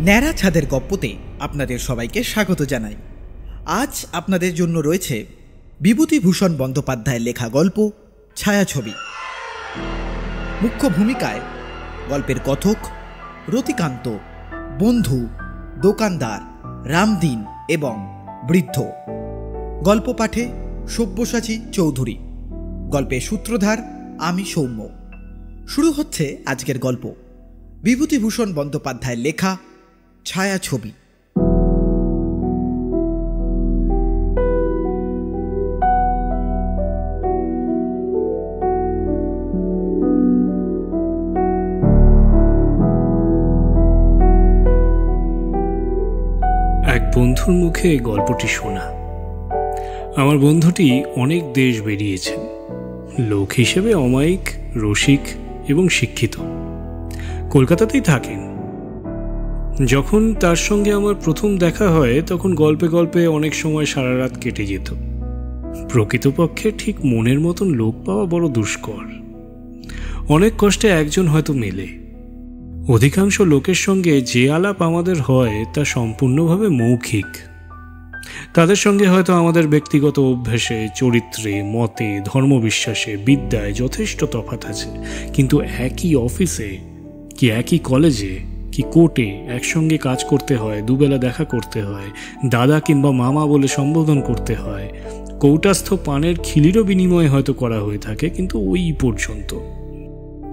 ন্যাড়া ছাদের গপ্পতে আপনাদের সবাইকে স্বাগত জানাই। আজ আপনাদের জন্য রয়েছে বিভূতিভূষণ বন্দ্যোপাধ্যায়ের লেখা গল্প ছায়াছবি। মুখ্য ভূমিকায় গল্পের কথক রতিকান্ত, বন্ধু, দোকানদার, রামদিন এবং বৃদ্ধ। গল্প পাঠে সব্যসাচী চৌধুরী। গল্পের সূত্রধার আমি সৌম্য। শুরু হচ্ছে আজকের গল্প, বিভূতিভূষণ বন্দ্যোপাধ্যায়ের লেখা ছায়াছবি। এক বন্ধুর মুখে গল্পটি শোনা। আমার বন্ধুটি অনেক দেশ বেরিয়েছেন, লোক হিসেবে অমায়িক, রসিক এবং শিক্ষিত। কলকাতাতেই থাকেন। যখন তার সঙ্গে আমার প্রথম দেখা হয় তখন গল্পে গল্পে অনেক সময় সারা রাত কেটে যেত। প্রকৃতপক্ষে ঠিক মনের মতন লোক পাওয়া বড় দুষ্কর। অনেক কষ্টে একজন হয়তো মেলে। অধিকাংশ লোকের সঙ্গে যে আলাপ আমাদের হয় তা সম্পূর্ণভাবে মৌখিক। তাদের সঙ্গে হয়তো আমাদের ব্যক্তিগত অভ্যাসে, চরিত্রে, মতে, ধর্মবিশ্বাসে, বিদ্যায় যথেষ্ট তফাৎ আছে, কিন্তু একই অফিসে কি একই কলেজে কি কোর্টে একসঙ্গে কাজ করতে হয়, দুবেলা দেখা করতে হয়, দাদা কিংবা মামা বলে সম্বোধন করতে হয়, কৌটাস্থ পানের খিলিরও বিনিময়ে হয়তো করা হয়ে থাকে, কিন্তু ওই পর্যন্ত।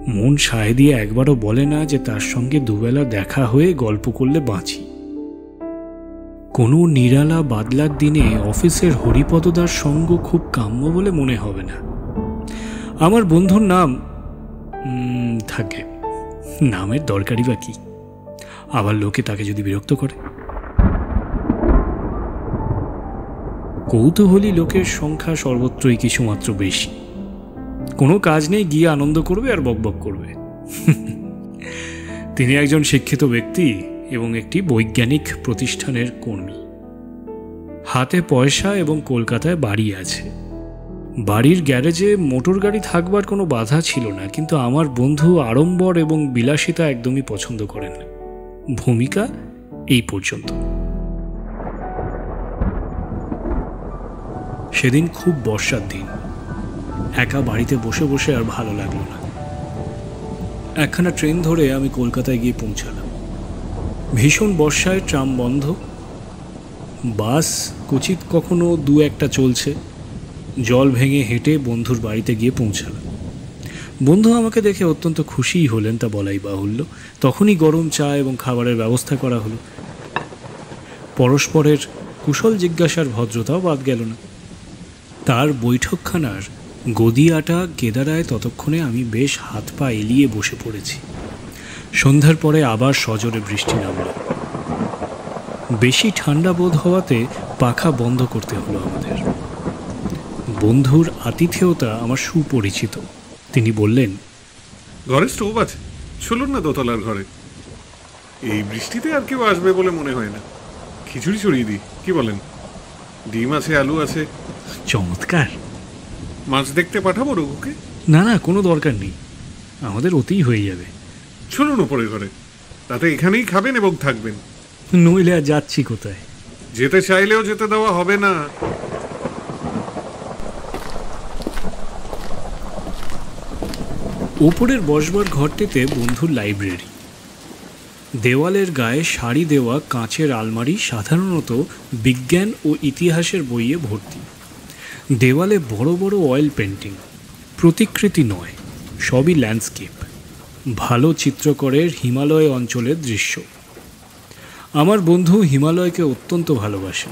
মন সায় দিয়ে একবারও বলে না যে তার সঙ্গে দুবেলা দেখা হয়ে গল্প করলে বাঁচি। কোনো নিরালা বাদলার দিনে অফিসের হরিপদদার সঙ্গ খুব কাম্য বলে মনে হবে না। আমার বন্ধুর নাম থাকে, নামের দরকারই বা কি? আবার লোকে তাকে যদি বিরক্ত করে। কৌতূহলী লোকের সংখ্যা সর্বত্রই কিছুমাত্র বেশি। কোনো কাজ নেই, গিয়ে আনন্দ করবে আর বকবক করবে। তিনি একজন শিক্ষিত ব্যক্তি এবং একটি বৈজ্ঞানিক প্রতিষ্ঠানের কর্মী। হাতে পয়সা এবং কলকাতায় বাড়ি আছে। বাড়ির গ্যারেজে মোটর গাড়ি থাকবার কোনো বাধা ছিল না, কিন্তু আমার বন্ধু আড়ম্বর এবং বিলাসিতা একদমই পছন্দ করেন না। ভূমিকা এই পর্যন্ত। সেদিন খুব বর্ষার দিন। একা বাড়িতে বসে বসে আর ভালো লাগলো না। একখানা ট্রেন ধরে আমি কলকাতায় গিয়ে পৌঁছালাম। ভীষণ বর্ষায় ট্রাম বন্ধ, বাস কুচিত কখনো দু একটা চলছে। জল ভেঙে হেঁটে বন্ধুর বাড়িতে গিয়ে পৌঁছালাম। বন্ধু আমাকে দেখে অত্যন্ত খুশিই হলেন, তা বলাই বাহুল্য। তখনই গরম চা এবং খাবারের ব্যবস্থা করা হলো। পরস্পরের কুশল জিজ্ঞাসার ভদ্রতাও বাদ গেল না। তার বৈঠকখানার গদিয়াটা কেদারায় ততক্ষণে আমি বেশ হাত পা এলিয়ে বসে পড়েছি। সন্ধ্যার পরে আবার সজোরে বৃষ্টি নামল। বেশি ঠান্ডা বোধ হওয়াতে পাখা বন্ধ করতে হলো আমাদের। বন্ধুর আতিথেয়তা আমার সুপরিচিত। তিনি বললেন, ঘরে স্টোভ আছে, চলুন না দোতলার ঘরে। এই বৃষ্টিতে আর কেউ আসবে বলে মনে হয় না। খিচুড়ি ছড়িয়ে দিই, কি বলেন? ডিম আছে, আলু আছে। চমৎকার। মাছ দেখতে পাঠাবো রঘুকে? না না, কোনো দরকার নেই, আমাদের ওতেই হয়ে যাবে। চলুন ওপরের ঘরে, তাতে এখানেই খাবেন এবং থাকবেন। নইলে আর যাচ্ছি কোথায়? যেতে চাইলেও যেতে দেওয়া হবে না। ওপরের বসবার ঘরটিতে বন্ধুর লাইব্রেরি। দেওয়ালের গায়ে সারি দেওয়া কাঁচের আলমারি সাধারণত বিজ্ঞান ও ইতিহাসের বইয়ে ভর্তি। দেওয়ালে বড় বড় অয়েল পেন্টিং, প্রতিকৃতি নয়, সবই ল্যান্ডস্কেপ। ভালো চিত্রকরের হিমালয় অঞ্চলের দৃশ্য। আমার বন্ধু হিমালয়কে অত্যন্ত ভালোবাসে।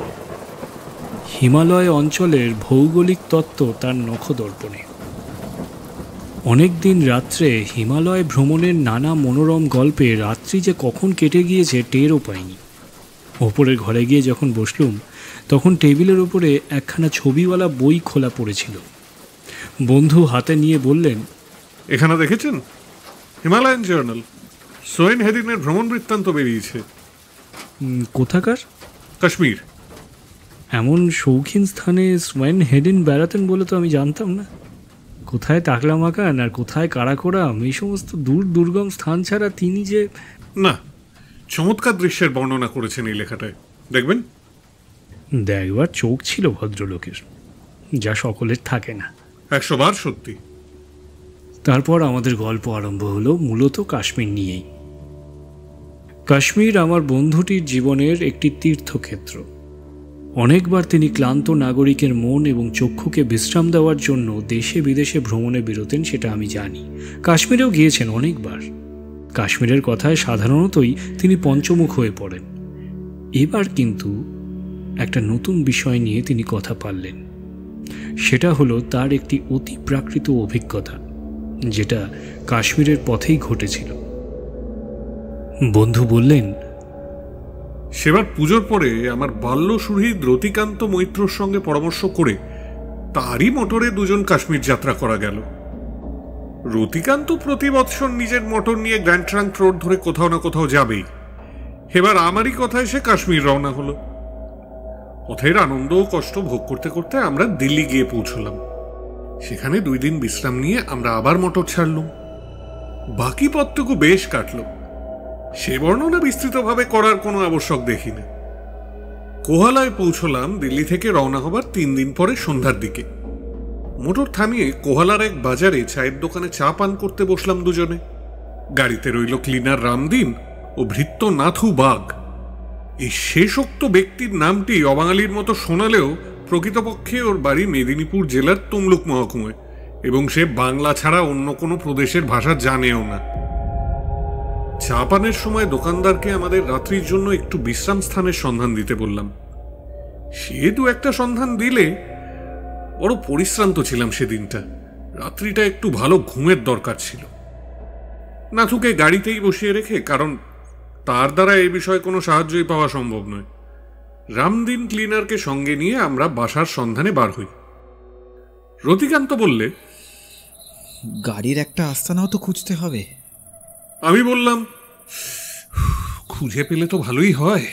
হিমালয় অঞ্চলের ভৌগোলিক তত্ত্ব তার নখদর্পণে। অনেক দিন রাত্রে হিমালয় ভ্রমণের নানা মনোরম গল্পে রাত্রি যে কখন কেটে গিয়েছে টেরও পাইনি। ওপরের ঘরে গিয়ে যখন বসলুম তখন টেবিলের ওপরে একখানা ছবিওয়ালা বই খোলা পড়েছিল। বন্ধু হাতে নিয়ে বললেন, এখানে দেখেছেন? হিমালয়ান জার্নাল, সোয়েন হেডিনের ভ্রমণ বৃত্তান্ত বেরিয়েছে। কোথাকার? কাশ্মীর। এমন শৌখিন স্থানে সোয়েন হেডিন বেড়াতেন বলে তো আমি জানতাম না। কোথায় টাকলা মাকান আর কোথায় কারাকোরাম, এই সমস্ত দূর দুর্গম স্থান ছাড়া তিনি যে... না, চমৎকার দৃশ্যের বর্ণনা করেছেন এই লেখাটায়, দেখবেন। দেখবার চোখ ছিল ভদ্রলোকের, যা সকলের থাকে না। 100 বার সত্যি। তারপর আমাদের গল্প আরম্ভ হলো মূলত কাশ্মীর নিয়েই। কাশ্মীর আমার বন্ধুটির জীবনের একটি তীর্থক্ষেত্র। অনেকবার তিনি ক্লান্ত নাগরিকের মন এবং চক্ষুকে বিশ্রাম দেওয়ার জন্য দেশে বিদেশে ভ্রমণে বেরোতেন, সেটা আমি জানি। কাশ্মীরেও গিয়েছেন অনেকবার। কাশ্মীরের কথায় সাধারণতই তিনি পঞ্চমুখ হয়ে পড়েন। এবার কিন্তু একটা নতুন বিষয় নিয়ে তিনি কথা পারলেন। সেটা হলো তার একটি অতি প্রাকৃত অভিজ্ঞতা, যেটা কাশ্মীরের পথেই ঘটেছিল। বন্ধু বললেন, সেবার পুজোর পরে আমার বাল্য সুহৃদ রতিকান্ত মৈত্রর সঙ্গে পরামর্শ করে তারই মোটরে দুজন কাশ্মীর যাত্রা করা গেল। রতিকান্ত প্রতি বৎসর নিজের মোটর নিয়ে গ্র্যান্ড ট্রাঙ্ক রোড ধরে কোথাও না কোথাও যাবেই। এবার আমারই কথায় সে কাশ্মীর রওনা হলো। পথের আনন্দ ও কষ্ট ভোগ করতে করতে আমরা দিল্লি গিয়ে পৌঁছলাম। সেখানে 2 দিন বিশ্রাম নিয়ে আমরা আবার মোটর ছাড়লুম। বাকি পথটুকু বেশ কাটল। সে বর্ণনা বিস্তৃতভাবে করার কোনো আবশ্যক দেখি না। কোহালায় পৌঁছলাম দিল্লি থেকে রওনা হবার 3 দিন পরে সন্ধ্যার দিকে। মোটর থামিয়ে কোহালার এক বাজারে চায়ের দোকানে চা পান করতে বসলাম দুজনে। গাড়িতে রইল ক্লিনার রামদিন ও ভৃত্য নাথু বাগ। এই শেষোক্ত ব্যক্তির নামটি অবাঙালির মতো শোনালেও প্রকৃতপক্ষে ওর বাড়ি মেদিনীপুর জেলার তমলুক মহকুমায়, এবং সে বাংলা ছাড়া অন্য কোনো প্রদেশের ভাষা জানেও না। চা পানের সময় দোকানদারকে আমাদের রাত্রির জন্য একটু বিশ্রাম স্থানের সন্ধান দিতে বললাম। সে 2-1টা সন্ধান দিলে। বড় পরিশ্রান্ত ছিলাম সেদিনটা। রাত্রিটা একটু ভালো ঘুমের দরকার ছিল। নাথুকে গাড়িতেই বসিয়ে রেখে, কারণ তার দ্বারা এই বিষয়ে কোনো সাহায্যই পাওয়া সম্ভব নয়, রামদিন ক্লিনারকে সঙ্গে নিয়ে আমরা বাসার সন্ধানে বার হই। রতিকান্ত বললে, গাড়ির একটা আস্তানাও তো খুঁজতে হবে। আমি বললাম, খুঁজে পেলে তো ভালোই হয়।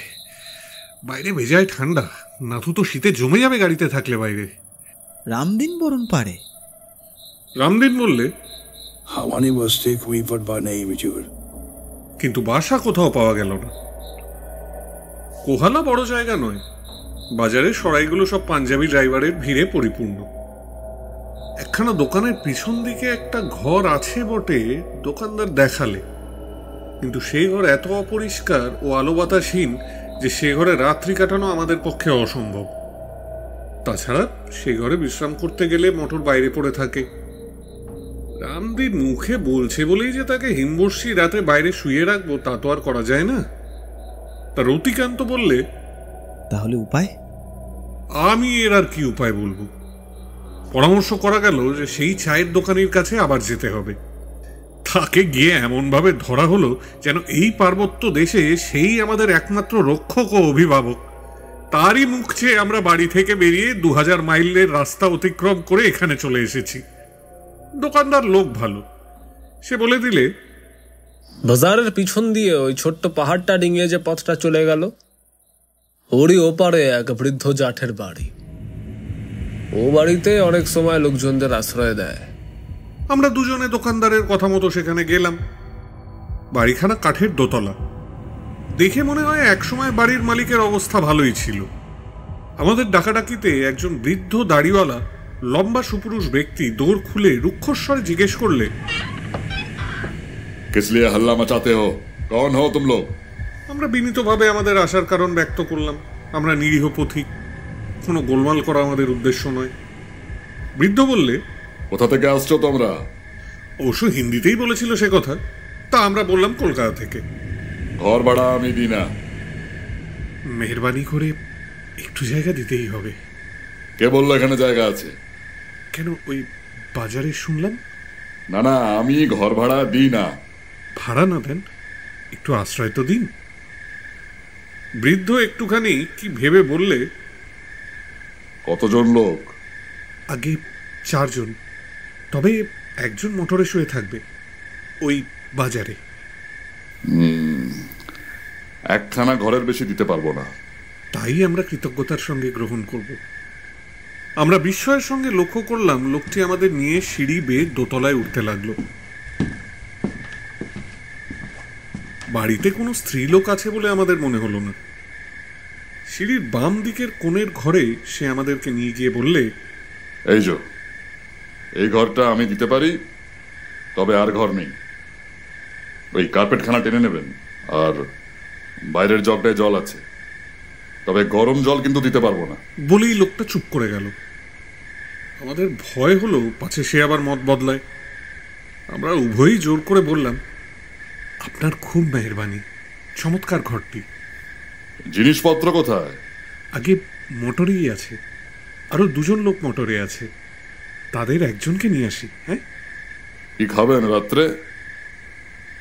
বাইরে বেজায় ঠান্ডা, নাথু তো শীতে জমে যাবে গাড়িতে থাকলে বাইরে। রামদিন বরণ পারে। রামদিন বললে, হাওয়ানি বস্তি कोई पड़वा नहीं मुझे। কিন্তু বাসা কোথাও পাওয়া গেল না। কোহালা বড় জায়গা নয়, বাজারের সরাইগুলো সব পাঞ্জাবি ড্রাইভারের ভিড়ে পরিপূর্ণ। একখানা দোকানের পিছন দিকে একটা ঘর আছে বটে, দোকানদার দেখালে, কিন্তু সেই ঘর এত অপরিষ্কার ও আলো বাতাসহীন যে সে ঘরে রাত্রি কাটানো আমাদের পক্ষে অসম্ভব। তাছাড়া সে ঘরে বিশ্রাম করতে গেলে মোটর বাইরে পড়ে থাকে। রামদিন মুখে বলছে বলেই যে তাকে হিমবর্ষী রাতে বাইরে শুয়ে রাখবো তা তো আর করা যায় না। তা রতিকান্ত বললে, তাহলে উপায়? আমি এর আর কি উপায় বলবো। পরামর্শ করা গেল যে সেই চায়ের দোকানের কাছে আবার যেতে হবে। তাকে গিয়ে এমনভাবে ধরা হলো যেন এই পার্বত্য দেশে সেই আমাদের একমাত্র রক্ষক ও অভিভাবক। তারই মুখ চেয়ে আমরা বাড়ি থেকে বেরিয়ে 2000 মাইলের রাস্তা অতিক্রম করে এখানে চলে এসেছি। দোকানদার লোক ভালো, সে বলে দিলে, বাজারের পিছন দিয়ে ওই ছোট্ট পাহাড়টা ডিঙিয়ে যে পথটা চলে গেল, ওরই ওপারে এক বৃদ্ধ জাঠের বাড়ি। ও বাড়িতে অনেক সময় লোকজনদের আশ্রয় দেয়। আমরা দুজনে দোকানদারের কথা মতো সেখানে গেলাম। বাড়িখানা কাঠের দোতলা। দেখে মনে হয় একসময় বাড়ির মালিকের অবস্থা ভালোই ছিল। আমাদের ডাকাডাকিতে একজন বৃদ্ধ দাড়িওয়ালা লম্বা সুপুরুষ ব্যক্তি দৌড় খুলে রুক্ষস্বরে জিজ্ঞেস করলে, किस लिए हल्ला मचाते हो? कौन हो तुम लोग? আমরা বিনীতভাবে আমাদের আসার কারণ ব্যক্ত করলাম। আমরা নিরীহ পথিক, কোনো গোলমাল করা আমাদের উদ্দেশ্য নয়। বৃদ্ধ বললে, কোথা থেকে আসছো তোমরা? অবশ্য হিন্দিতেই বলেছিল সে কথা। তা আমরা বললাম কলকাতা থেকে। ঘর ভাড়া আমি দিই না। মেহরবানি করে একটু জায়গা দিতেই হবে। কে বললো এখানে জায়গা আছে? কেন, ওই বাজারে শুনলাম। না না, আমি ঘর ভাড়া দিই না। ভাড়া না দেন, একটু আশ্রয় তো দিন। বৃদ্ধ একটুখানি কি ভেবে বললে, কতজন লোক? আগে 4 জন, তবে একজন মোটরে শুয়ে থাকবে ওই বাজারে। একখানা ঘরের বেশি দিতে পারবো না। তাই আমরা কৃতজ্ঞতার সঙ্গে গ্রহণ করব। আমরা বিস্ময়ের সঙ্গে লক্ষ্য করলাম লোকটি আমাদের নিয়ে সিঁড়ি বেয়ে দোতলায় উঠতে লাগলো। বাড়িতে কোনো স্ত্রীলোক আছে বলে আমাদের মনে হলো না। সিঁড়ির বাম দিকের কোণের ঘরে সে আমাদেরকে নিয়ে গিয়ে বললে, এই যে এই ঘরটা আমি দিতে পারি, তবে আর ঘর নেই। ওই কার্পেটখানা টেনে নেবেন, আর বাইরের জগটায় জল আছে, তবে গরম জল কিন্তু দিতে পারবো না। বলেই লোকটা চুপ করে গেল। আমাদের ভয় হলো পাছে সে আবার মত বদলায়। আমরা উভয়ই জোর করে বললাম, আপনার খুব মেহেরবানি, চমৎকার ঘরটি। জিনিসপত্র কোথায়? আগে মোটরেই আছে, আরো 2 জন লোক মোটরে আছে, তাদের একজনকে নিয়ে আসি। হ্যাঁ, কি খাবেন রাত্রে?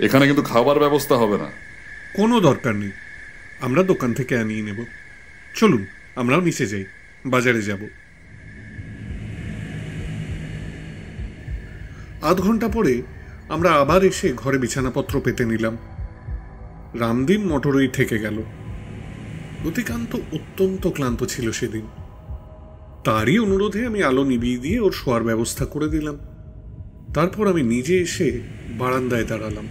এখানে কিন্তু খাবার ব্যবস্থা হবে না। কোনো দরকার নেই, আমরা দোকান থেকে আনিয়ে নেব। চলুন আমরাও নিচে যাই, বাজারে যাব। আধ ঘন্টা পরে আমরা আবার এসে ঘরে বিছানাপত্র পেতে নিলাম। রামদিন মোটরই থেকে গেল। রতিকান্ত অত্যন্ত ক্লান্ত ছিল সেদিন। তারই অনুরোধে আমি আলো নিভিয়ে দিয়ে ওর শোয়ার ব্যবস্থা করে দিলাম। তারপর আমি নিজে এসে বারান্দায় দাঁড়ালাম।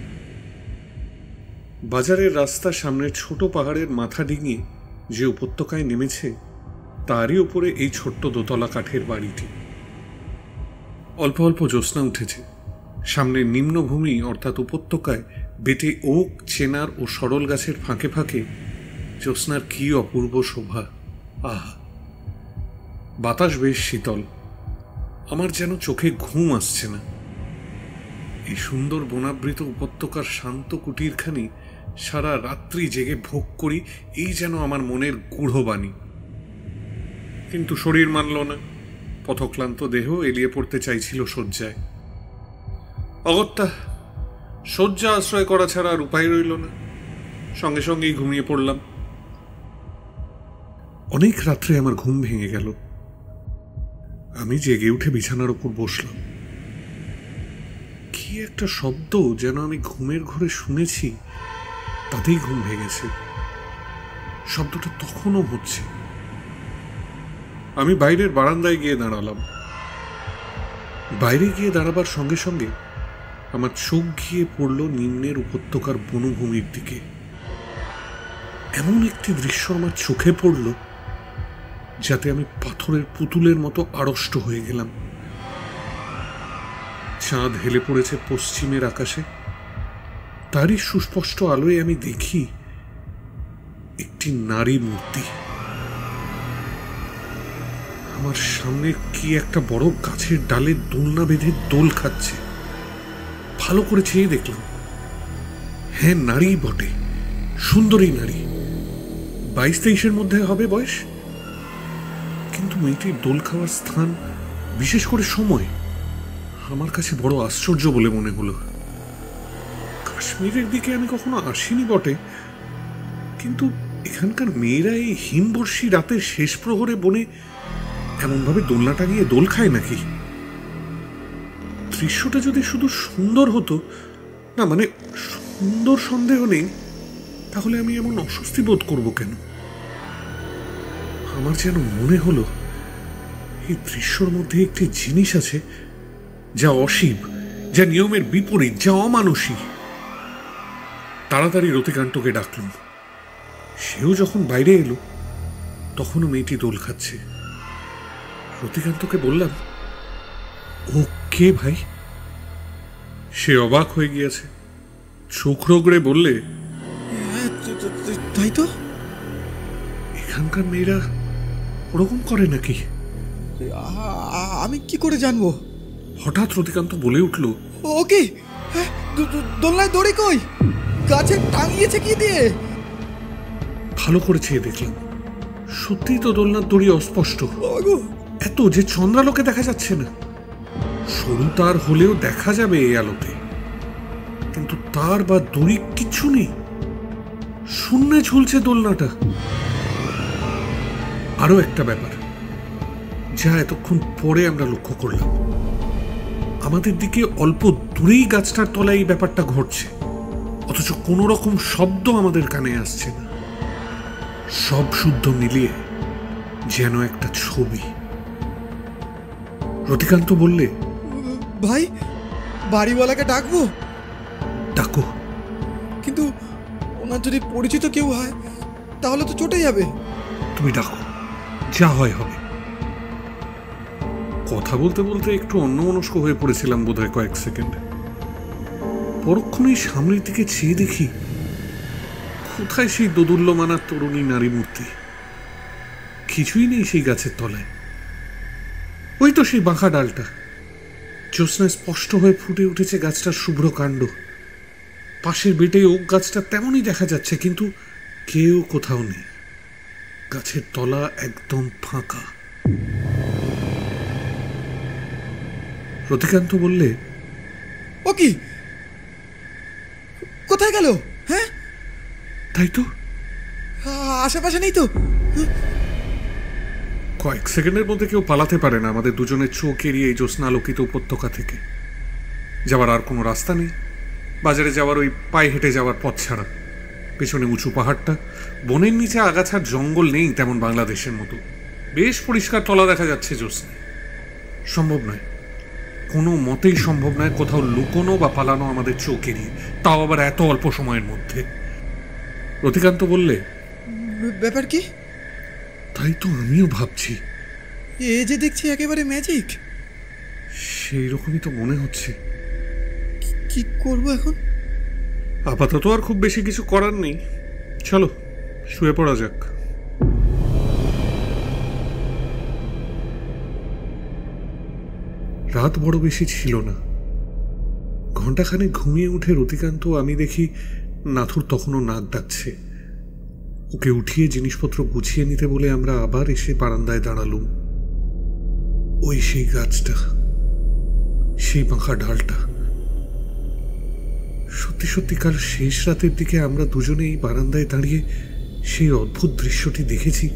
বাজারের রাস্তা সামনের ছোট পাহাড়ের মাথা ডিঙিয়ে যে উপত্যকায় নেমেছে, তারই উপরে এই ছোট্ট দোতলা কাঠের বাড়িটি। অল্প অল্প জ্যোৎস্না উঠেছে। সামনের নিম্নভূমি অর্থাৎ উপত্যকায় বেটে ওক, চেনার ও সরল গাছের ফাঁকে ফাঁকে জ্যোৎস্নার কি অপূর্ব শোভা! আহা, বাতাস বেশ শীতল। আমার যেন চোখে ঘুম আসছে না। এই সুন্দর বনাবৃত উপত্যকার শান্ত কুটিরখানি সারা রাত্রি জেগে ভোগ করি, এই যেন আমার মনের গূঢ় বাণী। কিন্তু শরীর মানল না। পথক্লান্ত দেহ এলিয়ে পড়তে চাইছিল শয্যায়। অগত্যা শয্যা আশ্রয় করা ছাড়া আর উপায় রইল না। সঙ্গে সঙ্গেই ঘুমিয়ে পড়লাম। অনেক রাত্রে আমার ঘুম ভেঙে গেল। আমি জেগে উঠে বিছানার উপর বসলাম। কি একটা শব্দ যেন আমি ঘুমের ঘরে শুনেছি, তাতেই ঘুম ভেঙেছে। শব্দটা তখনও হচ্ছে। আমি বাইরের বারান্দায় গিয়ে দাঁড়ালাম। বাইরে গিয়ে দাঁড়াবার সঙ্গে সঙ্গে আমার চোখ গিয়ে পড়ল নিম্নের উপত্যকার বনভূমির দিকে। এমন একটি দৃশ্য আমার চোখে পড়ল যাতে আমি পাথরের পুতুলের মতো আড়ষ্ট হয়ে গেলাম। চাঁদ হেলে পড়েছে পশ্চিমের আকাশে। তারই সুস্পষ্ট আলোয় আমি দেখি একটি নারী মূর্তি আমার সামনে কি একটা বড় গাছের ডালে দোলনা বেঁধে দোল খাচ্ছে। ভালো করে চেয়ে দেখলাম, হ্যাঁ, নারী বটে, সুন্দরী নারী। 22-23-এর মধ্যে হবে বয়স। কিন্তু মেয়েটির দোল খাওয়ার স্থান, বিশেষ করে সময়, আমার কাছে বড় আশ্চর্য বলে মনে হলো। কাশ্মীরের দিকে আমি কখনো আসিনি বটে, কিন্তু এখানকার মেয়েরা এই হিমবর্ষী রাতের শেষ প্রহরে বনে এমনভাবে দোলনাটা গিয়ে দোল খায় নাকি? দৃশ্যটা যদি শুধু সুন্দর হতো, না মানে সুন্দর সন্দেহ নেই, তাহলে আমি এমন অস্বস্তি বোধ করব কেন? আমার যেন মনে হলো এই দৃশ্যর মধ্যে একটি জিনিস আছে যা অশিব, যা নিয়মের বিপরীত, যা অমানুষী। তাড়াতাড়ি রতিকান্তকে ডাকলুম। সেও যখন বাইরে এলো, তখনও মেয়েটি দোল খাচ্ছে। রতিকান্তকে বললাম, ও কে ভাই? সে অবাক হয়ে গিয়েছে। চোখ রোগড়ে বললে, তাই তো, এখানকার মেয়েরা ওরকম করে নাকি? আমি কি করে জানবো? হঠাৎ রতিকান্ত বলে উঠল, ও কি দোলনায় দড়ি কই? গাছে টাঙিয়েছে কি দিয়ে? ভালো করে চেয়ে দেখলাম, সত্যি তো দোলনার দড়ি অস্পষ্ট, এত যে চন্দ্রালোকে দেখা যাচ্ছে না। সরু তার হলেও দেখা যাবে এই আলোতে, কিন্তু তার বা দড়ি কিচ্ছু নেই। শূন্যে ঝুলছে দোলনাটা। আরো একটা ব্যাপার যা এতক্ষণ পরে আমরা লক্ষ্য করলাম, আমাদের দিকে অল্প দূরেই গাছটার তলায় এই ব্যাপারটা ঘটছে, অথচ কোনো রকম শব্দ আমাদের কানে আসছে না। সব শুদ্ধ মিলিয়ে যেন একটা ছবি। রতিকান্ত বললে, ভাই, বাড়িওয়ালাকে ডাকবো? ডাকো। কিন্তু ওনার যদি পরিচিত কেউ হয় তাহলে তো চটে যাবে। তুমি ডাকো, যা হয় হবে। কথা বলতে বলতে একটু অন্যমনস্ক হয়ে পড়েছিলাম বোধহয় কয়েক সেকেন্ড। পরক্ষণেই সামনের দিকে চেয়ে দেখি কোথায় সেই দোদুল্যমানা তরুণী নারী মূর্তি। কিছুই নেই সেই গাছের তলায়। ওই তো সেই বাঁকা ডালটা, জ্যোৎস্নায় স্পষ্ট হয়ে ফুটে উঠেছে গাছটার শুভ্র কাণ্ড। পাশের বেটে ওক গাছটা তেমনই দেখা যাচ্ছে, কিন্তু কেউ কোথাও নেই। গাছের তলা একদম ফাঁকা। রতিকান্ত বললে, ও কি, কোথায় গেল? হ্যাঁ, তাই তো, আশেপাশে নেই তো। কয়েক সেকেন্ডের মধ্যে কেউ পালাতে পারে না আমাদের দুজনের চোখ এড়িয়ে এই জ্যোৎস্নালোকিত উপত্যকা থেকে। যাওয়ার আর কোনো রাস্তা নেই, বাজারে যাওয়ার ওই পায়ে হেঁটে যাওয়ার পথ ছাড়া। পেছনে উঁচু পাহাড়টা, বনের নিচে আগাছার জঙ্গল নেই তেমন বাংলাদেশের মতো। বেশ পরিষ্কার তলা দেখা যাচ্ছে জ্যোৎস্নায়। সম্ভব নয়, কোনো মতেই সম্ভব নয় কোথাও লুকোনো বা পালানো আমাদের চোখ এড়িয়ে, তাও আবার এত অল্প সময়ের মধ্যে। রতিকান্ত বললে, ব্যাপার কি? তাই তো আমিও ভাবছি। এ যে দেখছি একেবারে ম্যাজিক। সেই রকমই তো মনে হচ্ছে। কি করবো এখন? আপাতত আর খুব বেশি কিছু করার নেই, চলো শুয়ে পড়া যাক। রাত বড় বেশি ছিল না। ঘণ্টাখানেক ঘুমিয়ে উঠে রতিকান্ত আমি দেখি নাথুর তখনও নাক ডাকছে। ওকে উঠিয়ে জিনিসপত্র গুছিয়ে নিতে বলে আমরা আবার এসে বারান্দায় দাঁড়ালুম। ওই সেই গাছটা, সেই বাঁকা ডালটা। সত্যি সত্যি কাল শেষ রাতের দিকে আমরা দুজনে এই বারান্দায় দাঁড়িয়ে সেই অদ্ভুত দৃশ্যটি দেখেছি,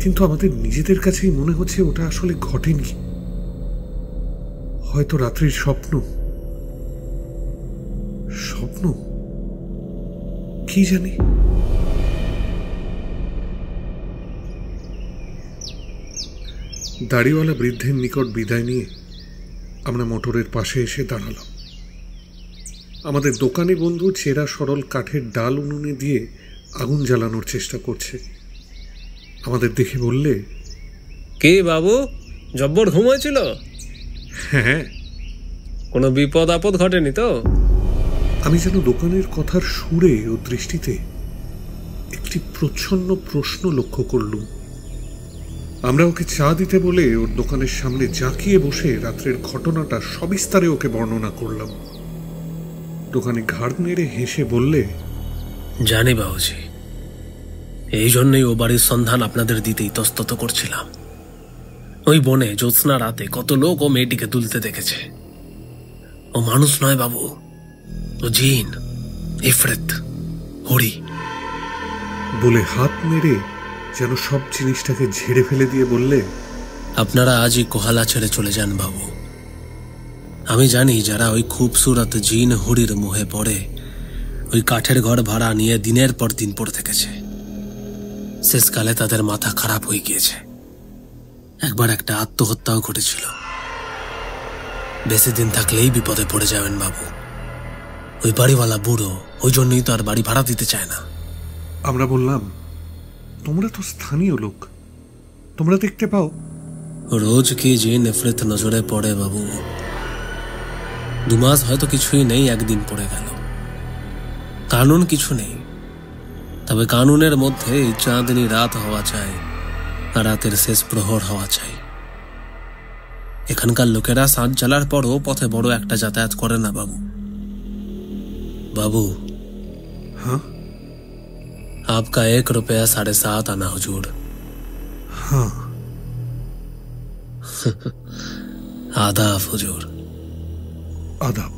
কিন্তু আমাদের নিজেদের কাছেই মনে হচ্ছে ওটা আসলে ঘটেনি। হয়তো রাত্রির স্বপ্ন। স্বপ্ন কি জানি। দাড়িওয়ালা বৃদ্ধের নিকট বিদায় নিয়ে আমরা মোটরের পাশে এসে দাঁড়ালাম। আমাদের দোকানি বন্ধু চেরা সরল কাঠের ডাল উনুনে দিয়ে আগুন জ্বালানোর চেষ্টা করছে। আমাদের দেখে বললে, কে বাবু, জব্বর ঘুম হয়েছিল? হ্যাঁ। কোনো বিপদ আপদ ঘটেনি তো? আমি যেন দোকানের কথার সুরে ও দৃষ্টিতে একটি প্রচ্ছন্ন প্রশ্ন লক্ষ্য করলুম। আমরা ওকে চা দিতে বলে ওর দোকানের সামনে জাঁকিয়ে বসে রাত্রের ঘটনাটা সবিস্তারে ওকে বর্ণনা করলাম। দোকানে ঘাড় নেড়ে হেসে বললে, জানি বাবুজি, এই জন্যই ও বাড়ির সন্ধান আপনাদের দিতে ইতস্তত করছিলাম। ওই বনে জ্যোৎস্না রাতে কত লোক ও মেয়েটিকে তুলতে দেখেছে। ও মানুষ নয় বাবু, ও জিন, ইফরেত, হরি। বলে হাত নেড়ে যেন সব জিনিসটাকে ঝেড়ে ফেলে দিয়ে বললে, আপনারা আজই কোহালা ছেড়ে চলে যান বাবু। আমি জানি যারা ওই খুবসুরত জিন হুড়ির মুহে পড়ে ওই কাঠের ঘর ভাড়া নিয়ে দিনের পর দিন পড়ে থেকেছে, শেষকালে তাদের মাথা খারাপ হয়ে গিয়েছে। একবার একটা আত্মহত্যাও ঘটেছিল। বেশি দিন থাকলেই বিপদে পড়ে যাবেন বাবু। ওই বাড়িওয়ালা বুড়ো ওই জন্যই তো আর বাড়ি ভাড়া দিতে চায় না। আমরা বললাম, তোমরা তো স্থানীয় লোক, তোমরা দেখতে পাও। রোজ কি যে নফরত নজরে পড়ে বাবু। 2 মাস হয়তো কিছুই নেই, একদিন পড়ে গেল। কানুন কিছু নেই, তবে কানুনের মধ্যে এই চাঁদনি রাত হওয়া চাই, আর রাতের শেষ প্রহর হওয়া চাই। এখানকার লোকেরা সাঁঝ জ্বালার পরও পথে বড় একটা যাতায়াত করে না বাবু। বাবু, हाँ आपका 1 रुपया 7.5 आना हुजूर। हाँ आदाब हुजूर। आदाब।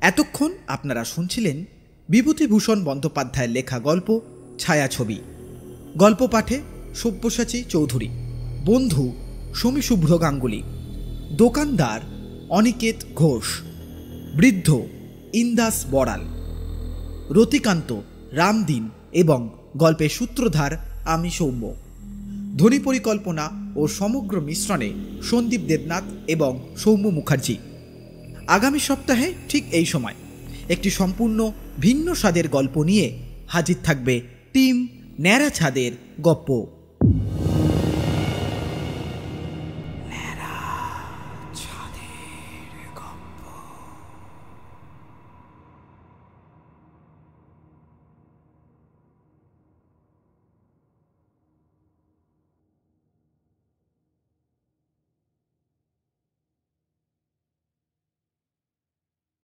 এতক্ষণ আপনারা শুনছিলেন বিভূতিভূষণ বন্দ্যোপাধ্যায়ের লেখা গল্প ছায়াছবি। গল্প পাঠে সব্যসাচী চৌধুরী, বন্ধু সমী শুভ্র গাঙ্গুলি, দোকানদার অনিকেত ঘোষ, বৃদ্ধ ইন্দাস বড়াল, রতিকান্ত রামদিন এবং গল্পের সূত্রধার আমি সৌম্য। ধ্বনি পরিকল্পনা ও সমগ্র মিশ্রণে সন্দীপ দেবনাথ এবং সৌম্য মুখার্জি। আগামী সপ্তাহে ঠিক এই সময় একটি সম্পূর্ণ ভিন্ন স্বাদের গল্প নিয়ে হাজির থাকবে টিম ন্যাড়া ছাদের গপ্প।